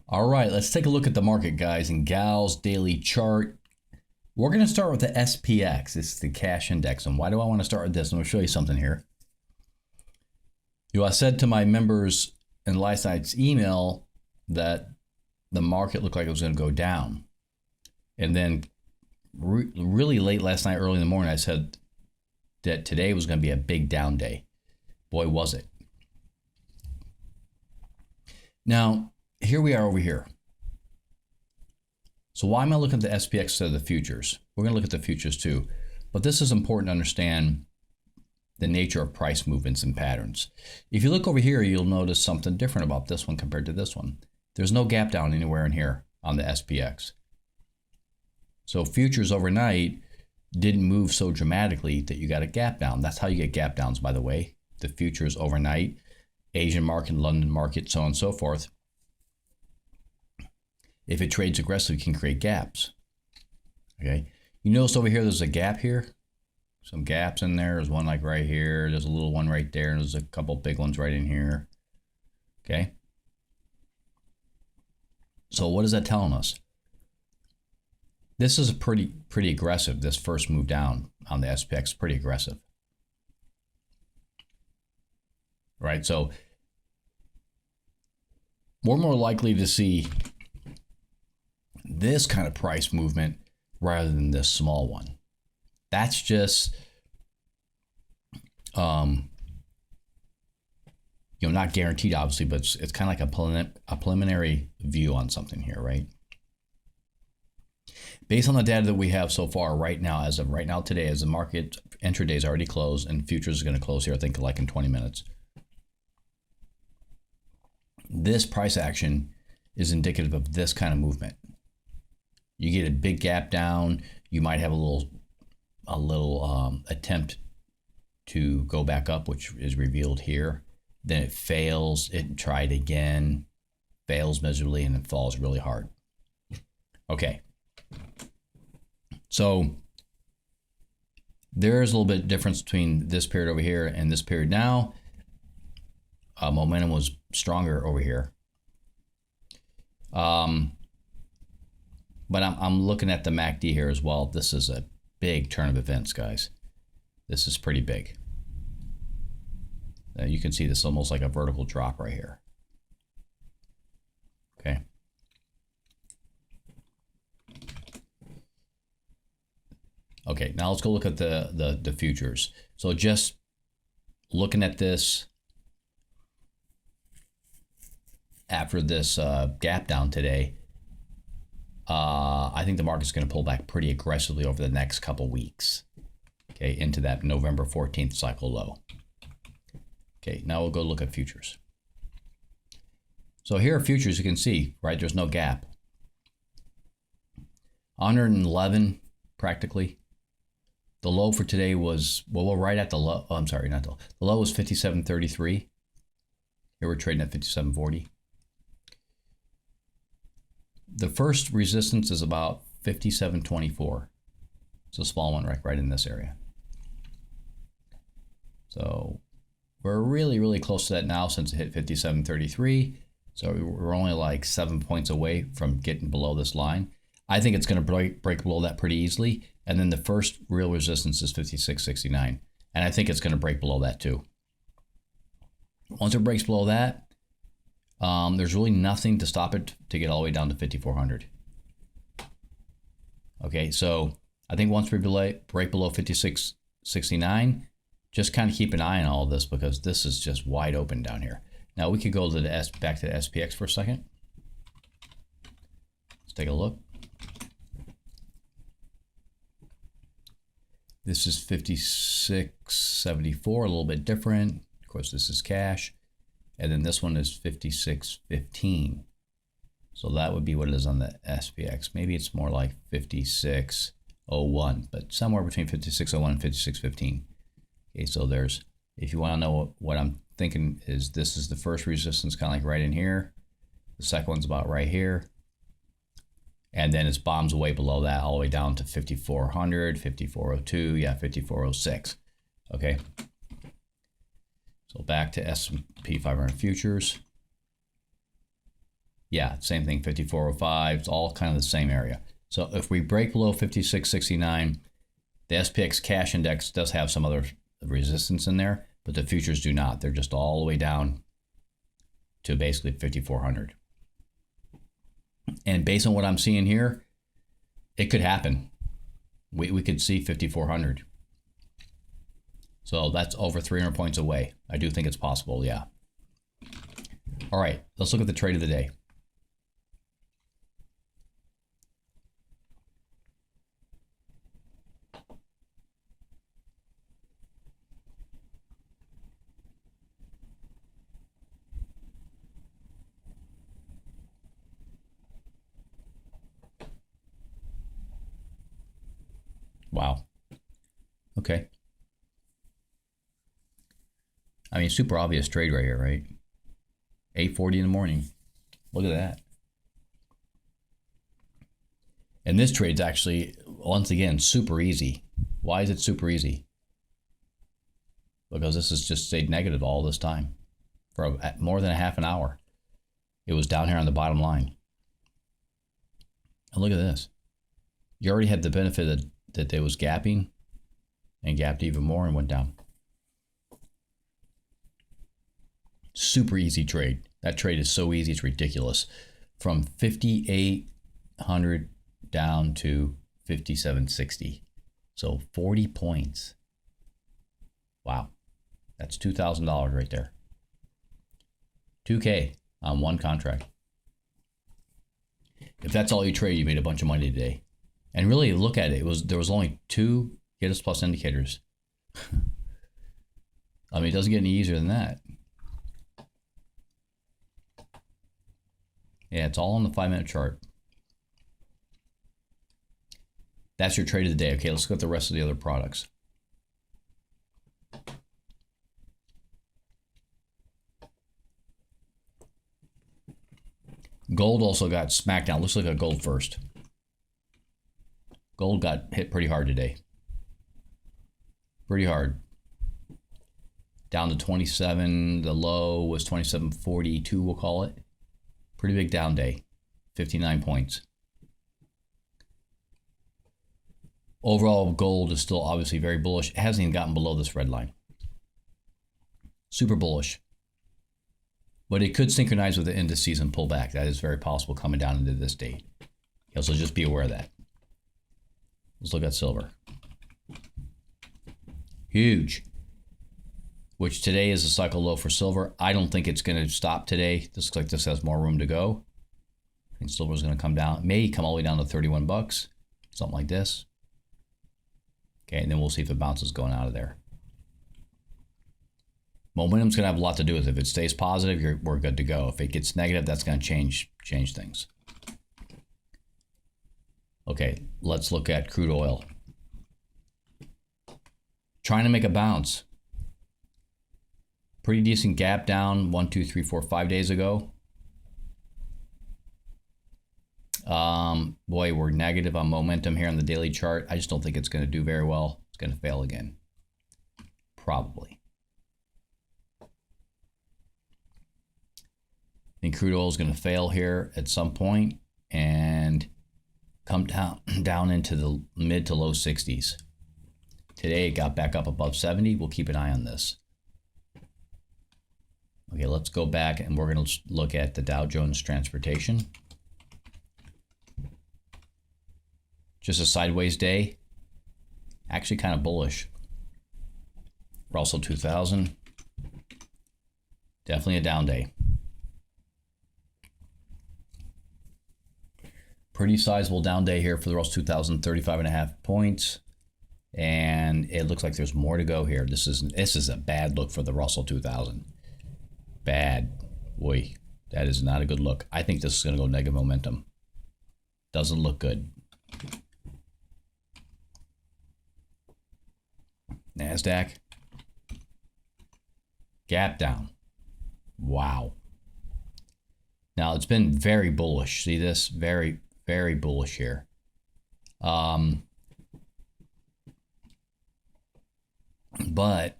All right, let's take a look at the market, guys and gals, daily chart. We're going to start with the SPX. This is the cash index. And why do I want to start with this? I'm going to show you something here. I said to my members in last night's email that the market looked like it was going to go down. And then really late last night, early in the morning, I said that today was going to be a big down day. Boy, was it. Now, here we are over here. So why am I looking at the SPX instead of the futures? We're going to look at the futures too. But this is important to understand the nature of price movements and patterns. If you look over here, you'll notice something different about this one compared to this one. There's no gap down anywhere in here on the SPX. So futures overnight didn't move so dramatically that you got a gap down. That's how you get gap downs, by the way. The futures overnight, Asian market, London market, so on and so forth. If it trades aggressively, it can create gaps. Okay. You notice over here, there's a gap here. Some gaps in there. There's one like right here. There's a little one right there. And there's a couple big ones right in here. Okay. So what is that telling us? This is pretty aggressive. This first move down on the SPX, pretty aggressive. Right. So we're more likely to see this kind of price movement rather than this small one. That's just, not guaranteed, obviously, but it's kind of like a preliminary view on something here, right? Based on the data that we have so far right now, as of right now today, as the market intraday is already closed and futures is going to close here, I think like in 20 minutes. This price action is indicative of this kind of movement. You get a big gap down, you might have a little attempt to go back up, which is revealed here. Then it fails, it tried again, fails miserably, and it falls really hard. Okay. So there's a little bit of difference between this period over here and this period now. Momentum was stronger over here. But I'm looking at the MACD here as well. This is a big turn of events, guys. This is pretty big. You can see this is almost like a vertical drop right here. Okay. Okay, now let's go look at the futures. So just looking at this after this gap down today, I think the market's going to pull back pretty aggressively over the next couple weeks. Okay, into that November 14th cycle low. Okay, now we'll go look at futures. So here are futures, you can see, right, there's no gap. 111 practically. The low for today was, well, we're right at the low. Oh, I'm sorry, not the low. The low was 57.33. Here we're trading at 57.40. The first resistance is about 57.24. It's a small one right in this area. So we're really close to that now since it hit 57.33. So we're only like 7 points away from getting below this line. I think it's going to break below that pretty easily. And then the first real resistance is 56.69. And I think it's going to break below that too. Once it breaks below that, there's really nothing to stop it to get all the way down to 5,400. Okay, so I think once we break below 56.69, just kind of keep an eye on all of this because this is just wide open down here. Now we could go to back to the SPX for a second. Let's take a look. This is 56.74, a little bit different. Of course, this is cash. And then this one is 56.15. So that would be what it is on the SPX. Maybe it's more like 56.01, but somewhere between 56.01 and 56.15. Okay, so there's, if you want to know what I'm thinking is this is the first resistance kind of like right in here. The second one's about right here. And then it's bombs way below that all the way down to 5,400, 5,402, yeah, 5,406. Okay. So back to S&P 500 futures. Yeah, same thing, 5405. It's all kind of the same area. So if we break below 5669, the SPX cash index does have some other resistance in there, but the futures do not. They're just all the way down to basically 5400. And based on what I'm seeing here, it could happen. We could see 5400. So that's over 300 points away. I do think it's possible, yeah. All right, let's look at the trade of the day. Wow. Okay. I mean, super obvious trade right here, right? 8:40 in the morning. Look at that. And this trade's actually, once again, super easy. Why is it super easy? Because this has just stayed negative all this time for more than a half an hour. It was down here on the bottom line. And look at this. You already had the benefit that it was gapping and gapped even more and went down. Super easy trade. That trade is so easy, it's ridiculous. From 5,800 down to 5,760. So 40 points. Wow. That's $2,000 right there. 2K on one contract. If that's all you trade, you made a bunch of money today. And really look at it. There was only 2 Giddus Plus indicators. I mean, it doesn't get any easier than that. Yeah, it's all on the 5-minute chart. That's your trade of the day. Okay, let's look at the rest of the other products. Gold also got smacked down. Let's look at gold first. Gold got hit pretty hard today. Pretty hard. Down to 27. The low was 27.42, we'll call it. Pretty big down day. 59 points. Overall, gold is still obviously very bullish. It hasn't even gotten below this red line. Super bullish. But it could synchronize with the end of season pullback. That is very possible coming down into this date. Okay, so just be aware of that. Let's look at silver. Huge. Which today is a cycle low for silver. I don't think it's going to stop today. This looks like this has more room to go. I think silver is going to come down. It may come all the way down to 31 bucks. Something like this. Okay, and then we'll see if it bounces going out of there. Momentum's going to have a lot to do with it. If it stays positive, we're good to go. If it gets negative, that's going to change things. Okay, let's look at crude oil. Trying to make a bounce. Pretty decent gap down 1, 2, 3, 4, 5 days ago. Boy, we're negative on momentum here on the daily chart. I just don't think it's going to do very well. It's going to fail again. Probably. I think crude oil is going to fail here at some point and come down into the mid to low 60s. Today it got back up above 70. We'll keep an eye on this. Okay, let's go back and we're going to look at the Dow Jones Transportation. Just a sideways day. Actually kind of bullish. Russell 2000. Definitely a down day. Pretty sizable down day here for the Russell 2000, 35.5 points. And it looks like there's more to go here. This is a bad look for the Russell 2000. Bad. Boy, that is not a good look. I think this is going to go negative momentum. Doesn't look good. NASDAQ. Gap down. Wow. Now, it's been very bullish. See this? Very, very bullish here. But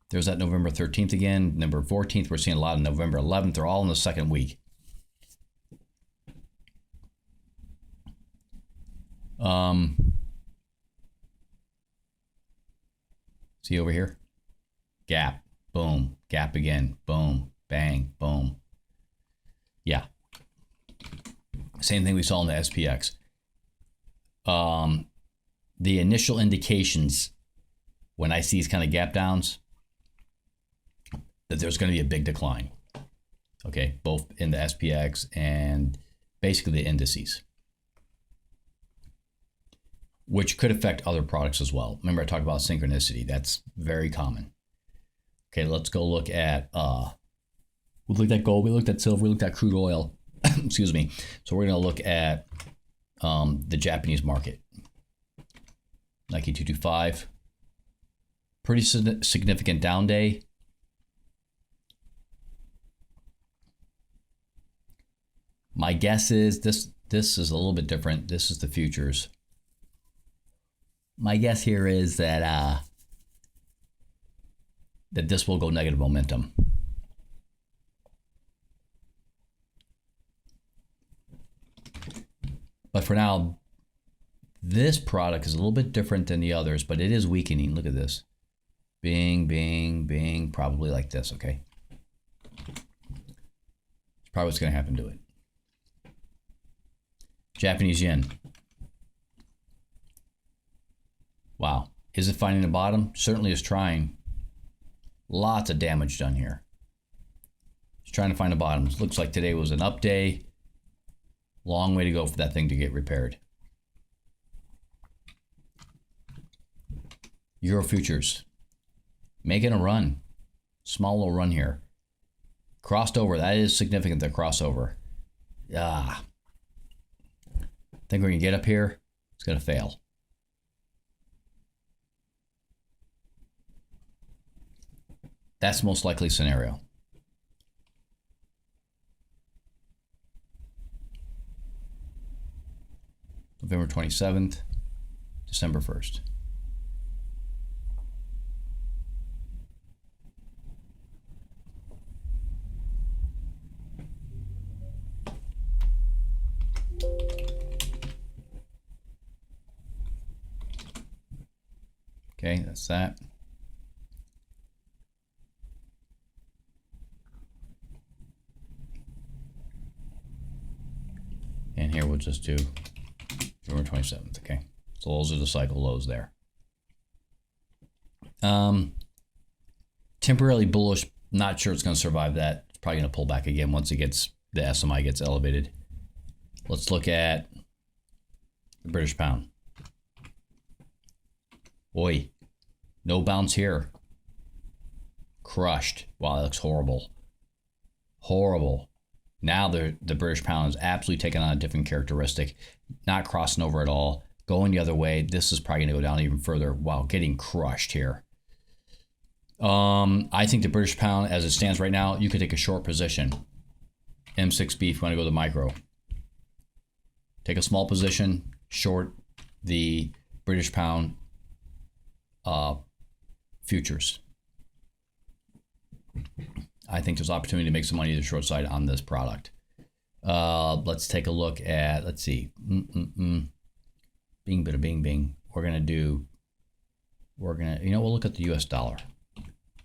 there's that November 13th again. November 14th, we're seeing a lot of November 11th. They're all in the second week. See over here? Gap, boom, gap again, boom, bang, boom. Yeah. Same thing we saw in the SPX. The initial indications when I see these kind of gap downs that there's going to be a big decline. Okay, both in the SPX and basically the indices, which could affect other products as well. Remember I talked about synchronicity. That's very common. Okay, let's go look at, we looked at gold, we looked at silver, we looked at crude oil. Excuse me. So we're going to look at the Japanese market. Nikkei 225. Pretty significant down day. My guess is this is a little bit different. This is the futures. My guess here is that that this will go negative momentum. But for now, this product is a little bit different than the others, but it is weakening. Look at this. Bing, bing, bing, probably like this, okay? It's probably what's going to happen to it. Japanese yen. Wow. Is it finding the bottom? Certainly is trying. Lots of damage done here. It's trying to find the bottom. It looks like today was an up day. Long way to go for that thing to get repaired. Euro futures. Making a run. Small little run here. Crossed over. That is significant, the crossover. Ah. Think we're going to get up here? It's going to fail. That's the most likely scenario. November 27th, December 1st. Okay, that's that. And here we'll just do November 27th, okay? So those are the cycle lows there. Temporarily bullish, not sure it's going to survive that. It's probably going to pull back again once it gets, the SMI gets elevated. Let's look at the British pound. Oi, no bounce here. Crushed. Wow, that looks horrible. Horrible. Now the British pound is absolutely taking on a different characteristic. Not crossing over at all. Going the other way. This is probably going to go down even further. Wow, getting crushed here. I think the British pound, as it stands right now, you could take a short position. M6B if you want to go to the micro. Take a small position, short the British pound futures. I think there's opportunity to make some money to the short side on this product. Let's take a look at, let's see. Bing, bada, bing, bing. We'll look at the US dollar.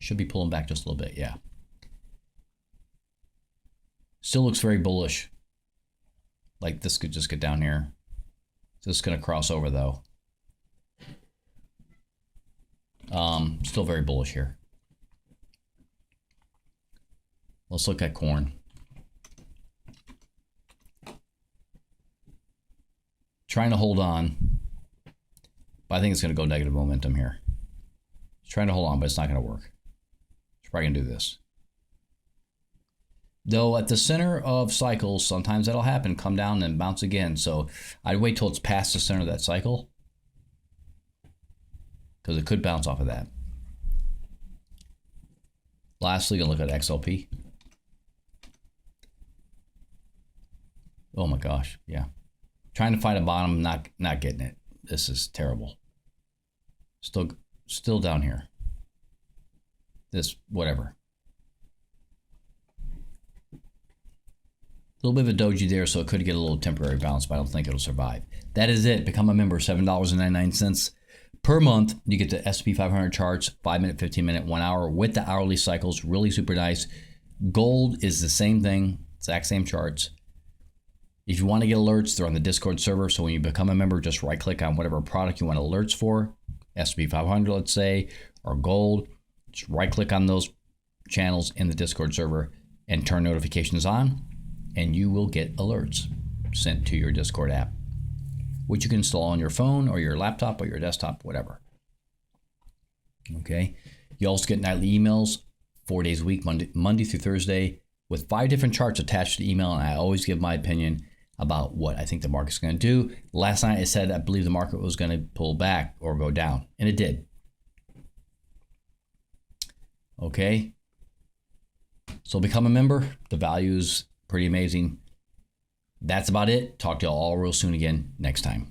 Should be pulling back just a little bit, yeah. Still looks very bullish. Like this could just get down here. This is going to cross over though. Still very bullish here. Let's look at corn. Trying to hold on, but I think it's going to go negative momentum here. It's trying to hold on, but it's not going to work. It's probably going to do this. Though at the center of cycles, sometimes that'll happen, come down and bounce again. So I'd wait till it's past the center of that cycle, because it could bounce off of that. Lastly, gonna look at XLP. Oh my gosh, yeah. Trying to find a bottom, not getting it. This is terrible. Still down here. This, whatever. little bit of a doji there, so it could get a little temporary bounce, but I don't think it'll survive. That is it. Become a member, $7.99 per month. You get the S&P 500 charts, 5-minute, 15-minute, 1 hour with the hourly cycles. Really super nice. Gold is the same thing, exact same charts. If you want to get alerts, they're on the Discord server. So when you become a member, just right click on whatever product you want alerts for, S&P 500, let's say, or gold. Just right click on those channels in the Discord server and turn notifications on, and you will get alerts sent to your Discord app, which you can install on your phone or your laptop or your desktop, whatever. Okay. You also get nightly emails 4 days a week, Monday through Thursday, with 5 different charts attached to the email. And I always give my opinion about what I think the market's going to do. Last night I said I believe the market was going to pull back or go down, and it did. Okay. So become a member. The value is pretty amazing. That's about it. Talk to you all real soon again next time.